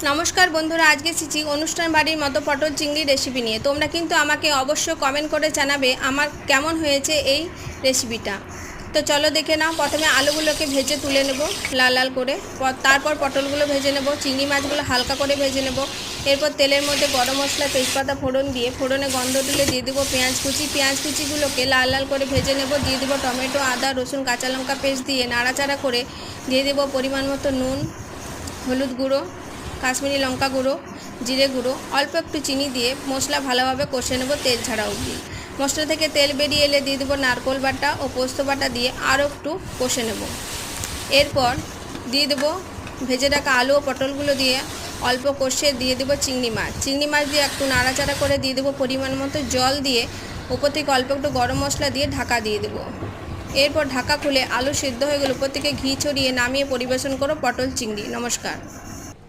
নমস্কার বন্ধুরা, আজকে এসেছি অনুষ্ঠান বাড়ির মতো পটল চিংড়ি রেসিপি নিয়ে। তোমরা কিন্তু আমাকে অবশ্যই কমেন্ট করে জানাবে আমার কেমন হয়েছে এই রেসিপিটা। তো চলো দেখে নাও। প্রথমে আলুগুলোকে ভেজে তুলে নেব লাল লাল করে, তারপর পটলগুলো ভেজে নেব, চিংড়ি মাছগুলো হালকা করে ভেজে নেব। এরপর তেলের মধ্যে গরম মশলা তেজপাতা ফোড়ন দিয়ে ফোড়নে গন্ধ তুলে দিয়ে দেবো পেঁয়াজ কুচিগুলোকে লাল লাল করে ভেজে নেব। দিয়ে দেবো টমেটো, আদা, রসুন, কাঁচা লঙ্কা পেস্ট দিয়ে নাড়াচাড়া করে দিয়ে দেবো পরিমাণ মতো নুন, হলুদ গুঁড়ো, কাশ্মীরি লঙ্কা গুঁড়ো, জিরে গুঁড়ো, অল্প একটু চিনি দিয়ে মশলা ভালোভাবে কষে নেব তেল ছাড়া অবধি। মশলা থেকে তেল বেরিয়ে এলে দিয়ে দেবো নারকেল বাটা ও পোস্ত বাটা দিয়ে আরও একটু কষে নেব। এরপর দিয়ে দেবো ভেজে রাখা আলু ও পটলগুলো দিয়ে অল্প কষে দিয়ে দেবো চিংড়ি মাছ দিয়ে একটু নাড়াচাড়া করে দিয়ে দেবো পরিমাণ মতো জল দিয়ে উপর থেকে অল্প একটু গরম মশলা দিয়ে ঢাকা দিয়ে দেবো। এরপর ঢাকা খুলে আলু সিদ্ধ হয়ে গেলে উপর থেকে ঘি ছড়িয়ে নামিয়ে পরিবেশন করো পটল চিংড়ি। নমস্কার।